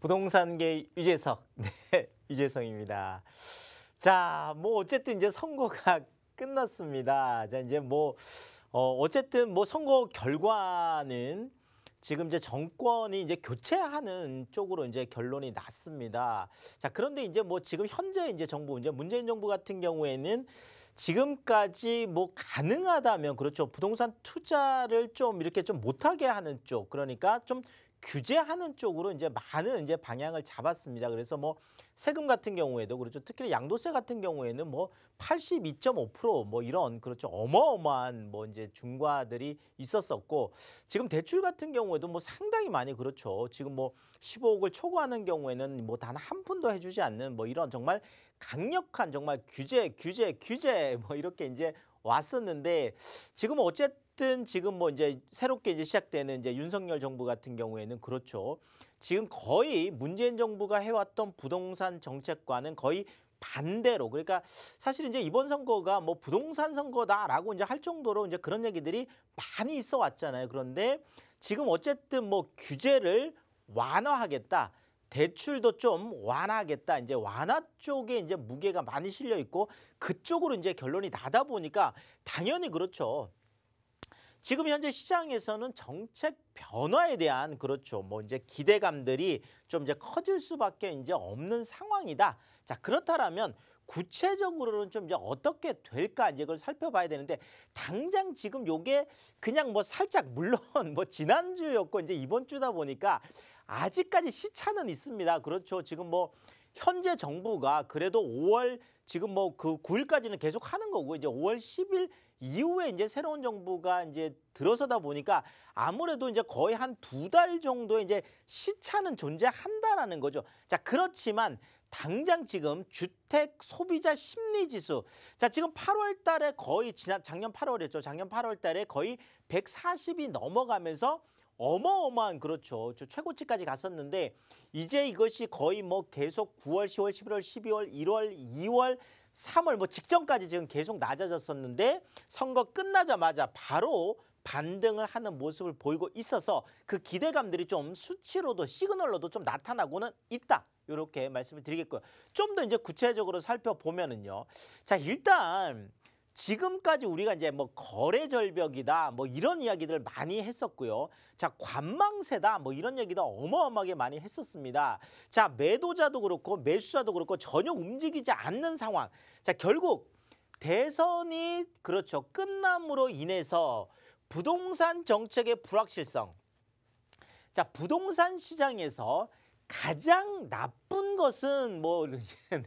부동산계 유재석, 네, 유재석입니다. 자, 뭐 어쨌든 이제 선거가 끝났습니다. 자, 이제 뭐 어쨌든 뭐 선거 결과는 지금 이제 정권이 이제 교체하는 쪽으로 이제 결론이 났습니다. 자, 그런데 이제 뭐 지금 현재 이제 정부, 이제 문재인 정부 같은 경우에는 지금까지 뭐 가능하다면 그렇죠. 부동산 투자를 좀 이렇게 좀 못하게 하는 쪽, 그러니까 좀 규제하는 쪽으로 이제 많은 이제 방향을 잡았습니다. 그래서 뭐 세금 같은 경우에도 그렇죠. 특히 양도세 같은 경우에는 뭐 82.5%뭐 이런 그렇죠. 어마어마한 뭐 이제 중과들이 있었었고, 지금 대출 같은 경우에도 뭐 상당히 많이 그렇죠. 지금 뭐 15억을 초과하는 경우에는 뭐 단 한 푼도 해주지 않는 뭐 이런 정말 강력한 정말 규제 뭐 이렇게 이제 왔었는데, 지금 어쨌든 지금 뭐 이제 새롭게 이제 시작되는 이제 윤석열 정부 같은 경우에는 그렇죠. 지금 거의 문재인 정부가 해왔던 부동산 정책과는 거의 반대로, 그러니까 사실 이제 이번 선거가 뭐 부동산 선거다라고 이제 할 정도로 이제 그런 얘기들이 많이 있어 왔잖아요. 그런데 지금 어쨌든 뭐 규제를 완화하겠다. 대출도 좀 완화하겠다. 이제 완화 쪽에 이제 무게가 많이 실려 있고 그쪽으로 이제 결론이 나다 보니까 당연히 그렇죠. 지금 현재 시장에서는 정책 변화에 대한 그렇죠. 뭐 이제 기대감들이 좀 이제 커질 수밖에 이제 없는 상황이다. 자, 그렇다라면 구체적으로는 좀 이제 어떻게 될까 이제 그걸 살펴봐야 되는데, 당장 지금 요게 그냥 뭐 살짝 물론 뭐 지난주였고 이제 이번 주다 보니까 아직까지 시차는 있습니다. 그렇죠. 지금 뭐 현재 정부가 그래도 5월 지금 뭐 그 9일까지는 계속 하는 거고, 이제 5월 10일 이후에 이제 새로운 정부가 이제 들어서다 보니까 아무래도 이제 거의 한 2달 정도의 이제 시차는 존재한다라는 거죠. 자, 그렇지만 당장 지금 주택 소비자 심리 지수, 자, 지금 8월 달에 거의 작년 8월이었죠. 작년 8월 달에 거의 140이 넘어가면서 어마어마한 그렇죠. 최고치까지 갔었는데, 이제 이것이 거의 뭐 계속 9월, 10월, 11월, 12월, 1월, 2월, 3월 뭐 직전까지 지금 계속 낮아졌었는데, 선거 끝나자마자 바로 반등을 하는 모습을 보이고 있어서 그 기대감들이 좀 수치로도 시그널로도 좀 나타나고는 있다. 이렇게 말씀을 드리겠고요. 좀 더 이제 구체적으로 살펴보면은요. 자, 일단 지금까지 우리가 이제 뭐 거래 절벽이다 뭐 이런 이야기들을 많이 했었고요. 자, 관망세다 뭐 이런 얘기도 어마어마하게 많이 했었습니다. 자, 매도자도 그렇고 매수자도 그렇고 전혀 움직이지 않는 상황. 자, 결국 대선이 그렇죠. 끝남으로 인해서 부동산 정책의 불확실성. 자, 부동산 시장에서 가장 나쁜 것은 뭐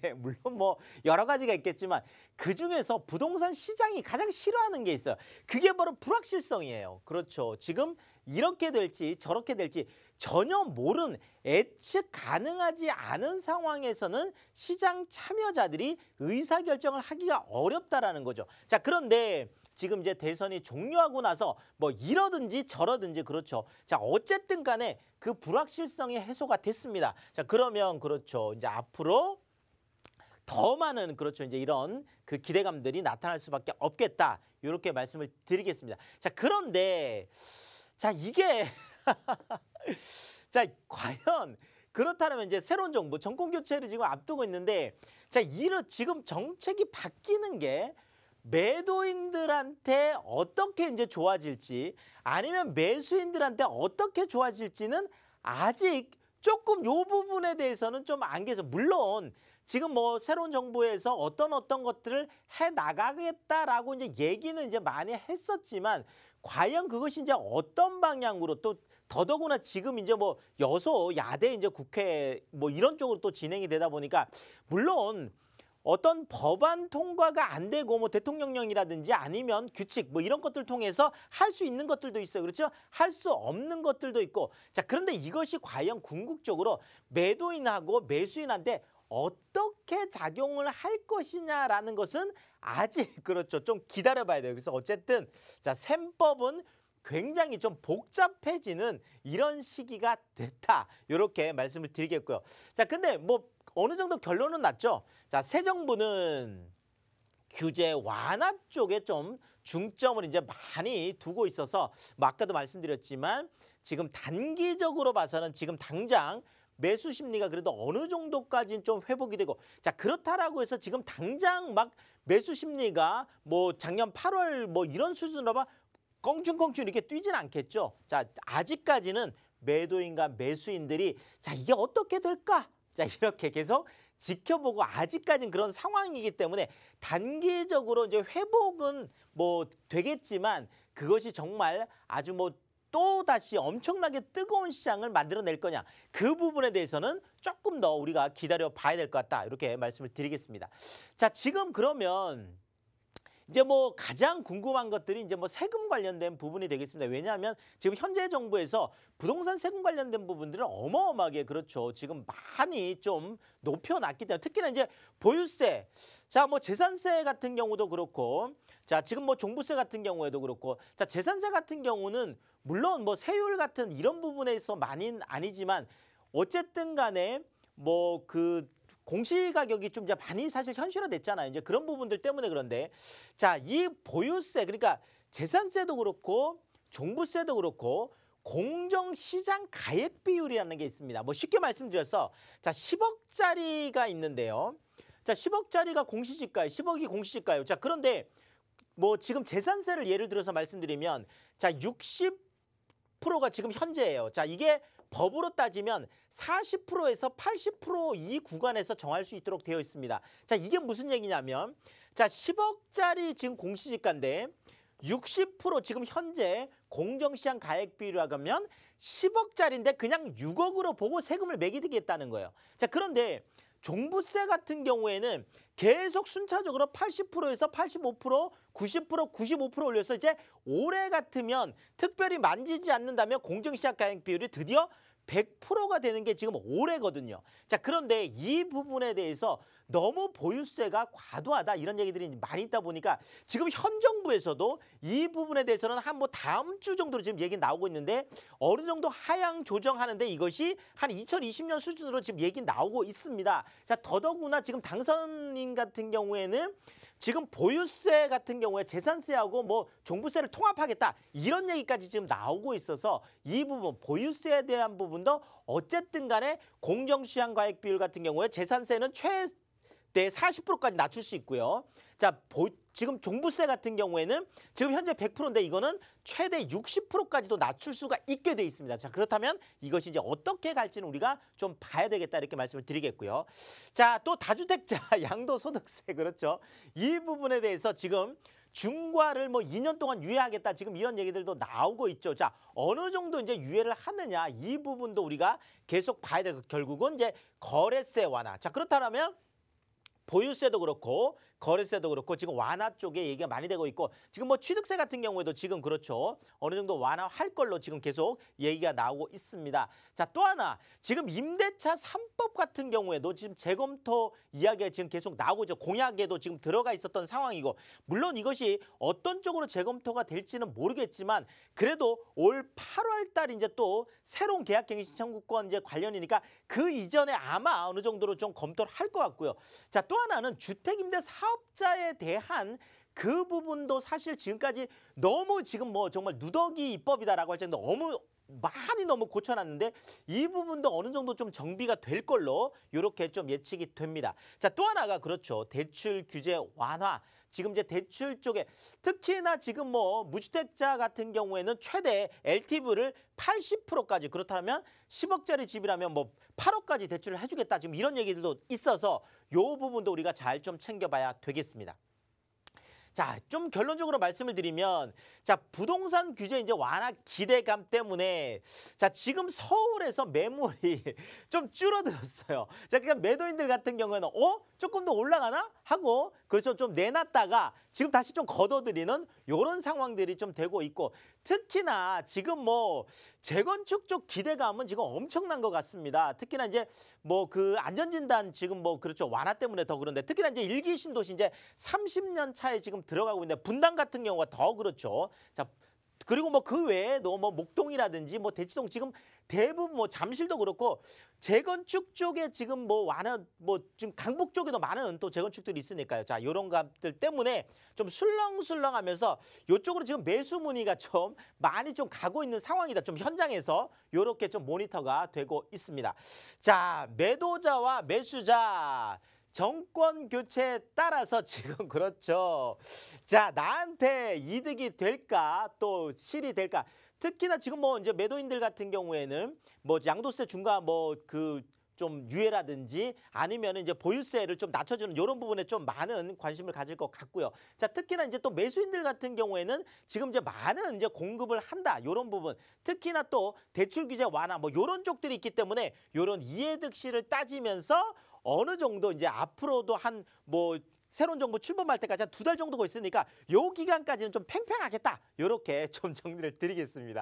네, 물론 뭐 여러 가지가 있겠지만 그중에서 부동산 시장이 가장 싫어하는 게 있어요. 그게 바로 불확실성이에요. 그렇죠. 지금 이렇게 될지 저렇게 될지 전혀 모르는, 예측 가능하지 않은 상황에서는 시장 참여자들이 의사결정을 하기가 어렵다라는 거죠. 자, 그런데 지금 이제 대선이 종료하고 나서 뭐 이러든지 저러든지 그렇죠. 자, 어쨌든 간에 그 불확실성이 해소가 됐습니다. 자, 그러면 그렇죠. 이제 앞으로 더 많은 그렇죠. 이제 이런 그 기대감들이 나타날 수밖에 없겠다. 이렇게 말씀을 드리겠습니다. 자, 그런데 자, 이게 자, 과연 그렇다면 이제 새로운 정부 정권 교체를 지금 앞두고 있는데, 자, 지금 정책이 바뀌는 게 매도인들한테 어떻게 이제 좋아질지 아니면 매수인들한테 어떻게 좋아질지는 아직 조금 요 부분에 대해서는 좀 안개서, 물론 지금 뭐 새로운 정부에서 어떤 것들을 해 나가겠다라고 이제 얘기는 이제 많이 했었지만, 과연 그것이 이제 어떤 방향으로 또 더더구나 지금 이제 뭐 여소야대 이제 국회 뭐 이런 쪽으로 또 진행이 되다 보니까, 물론 어떤 법안 통과가 안 되고 뭐 대통령령이라든지 아니면 규칙 뭐 이런 것들 통해서 할 수 있는 것들도 있어요. 그렇죠? 할 수 없는 것들도 있고. 자, 그런데 이것이 과연 궁극적으로 매도인하고 매수인한테 어떻게 작용을 할 것이냐라는 것은 아직 그렇죠. 좀 기다려봐야 돼요. 그래서 어쨌든 자, 셈법은 굉장히 좀 복잡해지는 이런 시기가 됐다. 이렇게 말씀을 드리겠고요. 자, 근데 뭐 어느 정도 결론은 났죠. 자, 새 정부는 규제 완화 쪽에 좀 중점을 이제 많이 두고 있어서 뭐 아까도 말씀드렸지만 지금 단기적으로 봐서는 지금 당장 매수 심리가 그래도 어느 정도까지는 좀 회복이 되고 자 그렇다라고 해서 지금 당장 막 매수 심리가 뭐 작년 8월 뭐 이런 수준으로 봐 껑충껑충 이렇게 뛰진 않겠죠. 자 아직까지는 매도인과 매수인들이 자 이게 어떻게 될까? 자 이렇게 계속 지켜보고 아직까지는 그런 상황이기 때문에 단기적으로 이제 회복은 뭐 되겠지만 그것이 정말 아주 뭐 또다시 엄청나게 뜨거운 시장을 만들어낼 거냐 그 부분에 대해서는 조금 더 우리가 기다려 봐야 될 것 같다 이렇게 말씀을 드리겠습니다. 자 지금 그러면 이제 뭐 가장 궁금한 것들이 이제 뭐 세금 관련된 부분이 되겠습니다. 왜냐하면 지금 현재 정부에서 부동산 세금 관련된 부분들을 어마어마하게 그렇죠. 지금 많이 좀 높여놨기 때문에 특히나 이제 보유세, 자 뭐 재산세 같은 경우도 그렇고, 자 지금 뭐 종부세 같은 경우에도 그렇고, 자 재산세 같은 경우는 물론 뭐 세율 같은 이런 부분에서 많이는 아니지만 어쨌든 간에 뭐 그 공시가격이 좀 이제 많이 사실 현실화됐잖아요. 이제 그런 부분들 때문에 그런데 자, 이 보유세 그러니까 재산세도 그렇고 종부세도 그렇고 공정시장 가액 비율이라는 게 있습니다. 뭐 쉽게 말씀드려서 자 10억짜리가 있는데요. 자 10억짜리가 공시지가예요. 10억이 공시지가예요. 자 그런데 뭐 지금 재산세를 예를 들어서 말씀드리면 자 60%가 지금 현재예요. 자 이게 법으로 따지면 40%에서 80%이 구간에서 정할 수 있도록 되어 있습니다. 자, 이게 무슨 얘기냐면 자, 10억짜리 지금 공시지가인데 60% 지금 현재 공정시장 가액 비율이라고 하면 10억짜리인데 그냥 6억으로 보고 세금을 매기겠다는 거예요. 자, 그런데 종부세 같은 경우에는 계속 순차적으로 80%에서 85%, 90%, 95% 올려서 이제 올해 같으면 특별히 만지지 않는다면 공정시장 가액 비율이 드디어 100%가 되는 게 지금 올해거든요. 자, 그런데 이 부분에 대해서 너무 보유세가 과도하다 이런 얘기들이 많이 있다 보니까 지금 현 정부에서도 이 부분에 대해서는 한 뭐 다음 주 정도로 지금 얘기 나오고 있는데 어느 정도 하향 조정하는데 이것이 한 2020년 수준으로 지금 얘기 나오고 있습니다. 자, 더더구나 지금 당선인 같은 경우에는 지금 보유세 같은 경우에 재산세하고 뭐 종부세를 통합하겠다 이런 얘기까지 지금 나오고 있어서 이 부분 보유세에 대한 부분도 어쨌든 간에 공정시장 가액 비율 같은 경우에 재산세는 최대 40%까지 낮출 수 있고요. 자, 지금 종부세 같은 경우에는 지금 현재 100%인데 이거는 최대 60%까지도 낮출 수가 있게 돼 있습니다. 자, 그렇다면 이것이 이제 어떻게 갈지는 우리가 좀 봐야 되겠다 이렇게 말씀을 드리겠고요. 자, 또 다주택자 양도소득세 그렇죠. 이 부분에 대해서 지금 중과를 뭐 2년 동안 유예하겠다 지금 이런 얘기들도 나오고 있죠. 자, 어느 정도 이제 유예를 하느냐 이 부분도 우리가 계속 봐야 될 결국은 이제 거래세 완화. 자, 그렇다면 보유세도 그렇고 거래세도 그렇고 지금 완화 쪽에 얘기가 많이 되고 있고 지금 뭐 취득세 같은 경우에도 지금 그렇죠. 어느 정도 완화할 걸로 지금 계속 얘기가 나오고 있습니다. 자, 또 하나 지금 임대차 3법 같은 경우에도 지금 재검토 이야기가 지금 계속 나오고 있죠. 공약에도 지금 들어가 있었던 상황이고 물론 이것이 어떤 쪽으로 재검토가 될지는 모르겠지만 그래도 올 8월 달 이제 또 새로운 계약갱신 청구권 이제 관련이니까 그 이전에 아마 어느 정도로 좀 검토를 할 것 같고요. 자, 또 하나는 주택임대 사업자에 대한 그 부분도 사실 지금까지 너무 지금 뭐 정말 누더기 입법이다라고 할 정도로 너무 고쳐놨는데 이 부분도 어느 정도 좀 정비가 될 걸로 이렇게 좀 예측이 됩니다. 자, 또 하나가 그렇죠. 대출 규제 완화. 지금 이제 대출 쪽에 특히나 지금 뭐 무주택자 같은 경우에는 최대 LTV를 80%까지 그렇다면 10억짜리 집이라면 뭐 8억까지 대출을 해주겠다. 지금 이런 얘기들도 있어서 이 부분도 우리가 잘 좀 챙겨봐야 되겠습니다. 자, 좀 결론적으로 말씀을 드리면 자, 부동산 규제 이제 완화 기대감 때문에 자, 지금 서울에서 매물이 좀 줄어들었어요. 자, 그러니까 매도인들 같은 경우에는 조금 더 올라가나 하고 그래서 좀 내놨다가 지금 다시 좀 걷어들이는 이런 상황들이 좀 되고 있고 특히나 지금 뭐 재건축 쪽 기대감은 지금 엄청난 것 같습니다. 특히나 이제 뭐 그 안전진단 지금 뭐 그렇죠. 완화 때문에 더 그런데 특히나 이제 일기 신도시 이제 30년 차에 지금 들어가고 있는데 분당 같은 경우가 더 그렇죠. 자, 그리고 뭐 그 외에도 뭐 목동이라든지 뭐 대치동 지금 대부분 뭐 잠실도 그렇고 재건축 쪽에 지금 뭐 많은 뭐 지금 강북 쪽에도 많은 또 재건축들이 있으니까요. 자, 요런 것들 때문에 좀 술렁술렁하면서 요쪽으로 지금 매수 문의가 좀 많이 좀 가고 있는 상황이다. 좀 현장에서 요렇게 좀 모니터가 되고 있습니다. 자, 매도자와 매수자 정권 교체에 따라서 지금 그렇죠. 자, 나한테 이득이 될까 또 실이 될까? 특히나 지금 뭐 이제 매도인들 같은 경우에는 뭐 양도세 중과 뭐 그 좀 유예라든지 아니면 이제 보유세를 좀 낮춰주는 이런 부분에 좀 많은 관심을 가질 것 같고요. 자, 특히나 이제 또 매수인들 같은 경우에는 지금 이제 많은 이제 공급을 한다 이런 부분, 특히나 또 대출 규제 완화 뭐 이런 쪽들이 있기 때문에 이런 이해득실을 따지면서 어느 정도 이제 앞으로도 한 뭐 새로운 정부 출범할 때까지 한 2달 정도가 있으니까 요 기간까지는 좀 팽팽하겠다. 이렇게 좀 정리를 드리겠습니다.